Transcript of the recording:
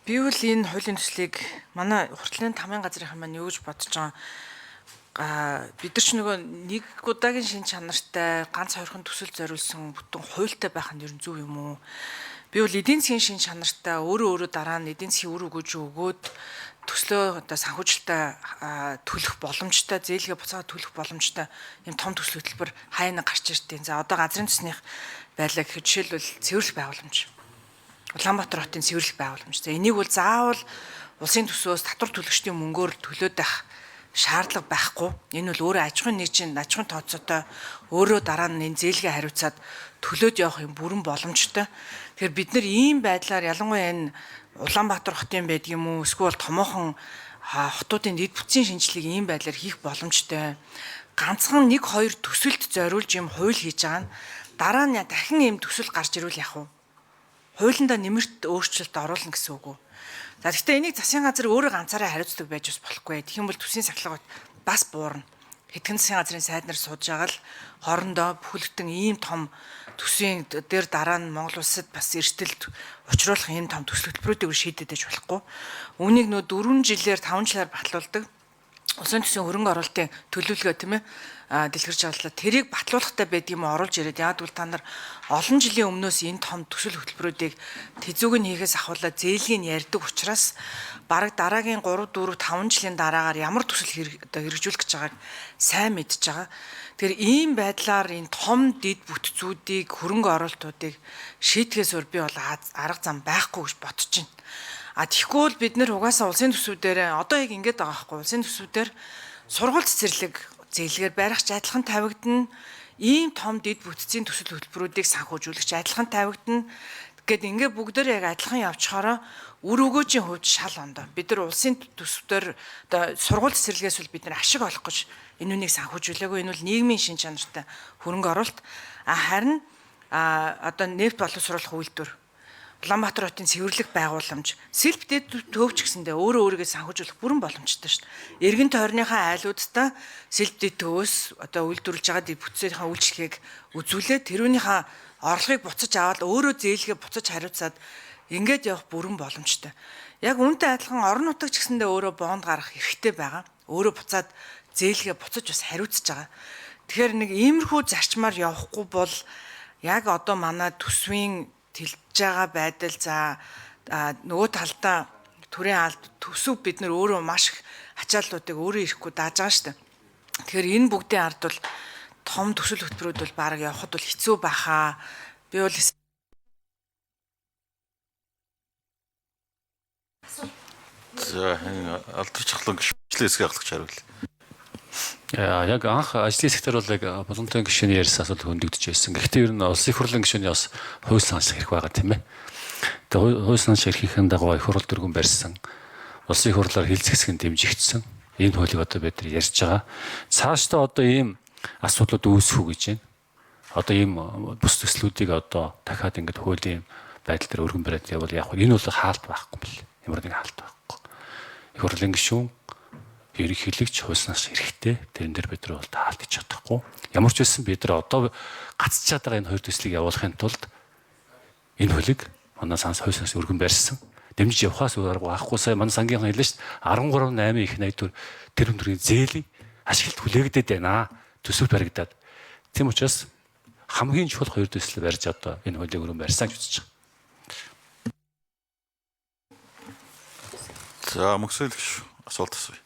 Би бол энэ хуулийн төслийг манай хурдлын тамгын газрынхан маань юу гэж бодож байгаа. Бид нар ч нөгөө нэг удаагийн шин чанартай ганц хоёрхан төсөл зориулсан бүтэн хуультай байх нь ер нь зөв юм уу? Би бол эдийн засгийн шин чанартай өөрөө дараа нь эдийн засгийн үр өгөөж өгөөд төслөө одоо санхүүжилтаа төлөх боломжтой, зээлгээ буцаага төлөх боломжтой юм том төсөл хөтөлбөр хайна гарч иртээ. За одоо газрын төсных байлаа гэхэд жишээлбэл цэвэрлэх байгууламж. Улаанбаатар хотын цэвэрлэх байгууламж. За энийг бол заавал улсын төсвөөс татвар төлөгчдийн мөнгөөр төлөөд байх шаардлага байхгүй. Энэ бол өөрөө аж ахуйн нэгжийн аж ахуйн тооцоотой өөрөө дараа нь энэ зээлгээ хариуцаад төлөөд явах юм бүрэн боломжтой. Тэгэхээр бид нар ийм байдлаар ялангуяа энэ Улаанбаатар хотын байдаг юм уу эсвэл томоохон хотуудын дэд бүтцийн шинжилгээг ийм байдлаар хийх боломжтой. Ганцхан 1-2 төсөлд зориулж юм хууль хийж байгаа нь дараа нь дахин ийм төсөл гарч ирвэл яах вэ? Хуулиндаа нэмэрт өөрчлөлт оруулна гэсэн үг үү? За гэхдээ энийг засгийн газар өөрөө ганцаараа хариуцдаг байж бас болохгүй. Тэгэх юм бол төсвийн сахилга бас буурна. Хэдхэн засгийн газрын сайд нар сууж байгаа л хоорондоо бүхэлдэн ийм том төсвийн дээр дараа нь Монгол улсад бас эрсдэлд учруулах ийм том төсөл хөтөлбөрүүдийг шийдэд байж болохгүй. Үүнийг нөө 4 жилээр 5 жилээр батлуулдаг. Улсын төсвийн хөрөнгө оруулалтын төлөвлөгөө тийм ээ дэлгэрч авлаа. Тэрийг батлуулахтай байдаг юм оруулж ирээд яад бол та нар олон жилийн өмнөөс энэ том төсөл хөтөлбөрүүдийг тэзүүг нь хийхээс ахуулаад зээлгийг ярьдаг учраас бараг дараагийн 3, 4, 5 жилийн дараагаар ямар төсөл хэрэгжүүлэх гэж байгааг сайн мэдж байгаа. Тэгэхээр ийм байдлаар энэ том дэд бүтцүүдийг хөрөнгө оруулалтуудыг шийдэхээс өөр би бол арга зам байхгүй гэж бодож байна. Тэгэхгүй бол бид нэр угаасаа улсын төсвүүдээр одоо яг ингэж байгаа байхгүй улсын төсвүүдээр сургууль цэцэрлэг зээлгээр барихч адилхан тавигдана. Ийм том дэд бүтцийн төсөл хөтөлбөрүүдийг санхүүжүүлэгч адилхан тавигдана. Гэт ингээ бүгдээр яг адилхан явчихаараа үр өгөөжийн хувьд шал ондоо. Бид нар улсын төсвээр одоо сургууль цэцэрлэгээс бол бид нар ашиг олох гэж энэ үнийг санхүүжүүлээгүй. Энэ бол нийгмийн шин чанартай хөрөнгө оруулалт. Харин одоо нефт боловсруулах үйлдвэр Улаанбаатар хотын цэвэрлэх байгууламж сэлбэдэд төвч гэсэндээ өөрийгөө санхүүжүүлэх бүрэн боломжтой шүү дээ. Эргэн тойрныхаа айлуудтай сэлбэдэд төвөөс одоо үйлдвэрлэж байгаа дэд бүтцийнхаа үйлчлэгийг үзүүлээд тэрүүнийхээ орлогыг буцаж аваад өөрөө зээлгээ буцаж хариуцаад ингээд явах бүрэн боломжтой. Яг үүнтэй адилхан орон нутагч гэсэндээ өөрөө бонд гарах хэрэгтэй байгаа. Өөрөө буцаад зээлгээ буцаж бас хариуцж байгаа. Тэгэхээр нэг иймэрхүү зарчмаар явахгүй бол яг одоо манай төсвийн тэлж байгаа байдал за нөгөө талдаа төрийн алд төсөв бид нар өөрөө маш их ачааллуудыг өөрөө ирэхгүй дааж байгаа шүү дээ. Тэгэхээр энэ бүгдийн ард бол том төсөл хөтөлбөрүүд бол баг явахд бол хэцүү байхаа. Би бол за алдар чахлан гişмчлээ хэсгийг хагалж хариулъя. Яг анх ажлын сектор бол яг боломжтой гишүүний ярьсан асуудал хөндөгдөж байсан. Гэхдээ ер нь улсын хурлын гишүүний бас хууль санаач хэрэг байгаа тийм ээ. Тэгээ хууль санаач хэргийн дагуу их хурл дөрвөн барьсан. Улсын хурлаар хилцэх хэсэг нь дэмжигдсэн. Энэ хуулийг одоо бид нар ярьж байгаа. Цаашдаа одоо ийм асуудлууд үүсэх үү гэж байна. Одоо ийм бус төслүүдийг одоо дахиад ингэж хуулийн байдал дээр өргөн бариад явал яг энэ бол хаалт байхгүй юм бэл. Ямар нэг хаалт байхгүй. Их хурлын гишүүн ерөнхийлөгч хууснаас хэрэгтэй. Тэрэн дээр бид нар бол таалт хийж чадахгүй. Ямар ч байсан бид нар одоо гацчихад байгаа энэ хоёр төслийг явуулахын тулд энэ хуулийг манай хууснаас өргөн барьсан. Дэмжиж явахаас арга байхгүй. Сая манай сангийн хэлсэн шүү дээ. 13.8 их 84 тэр өндрийн зээлийн ашиглалт хүлээгдээд байна. Төсөвт баригдаад. Тийм учраас хамгийн чухал хоёр төсөл барьж одоо энэ хуулийг өргөн барьсан гэж үзэж байгаа. За мөксөлгч асуулт асууя.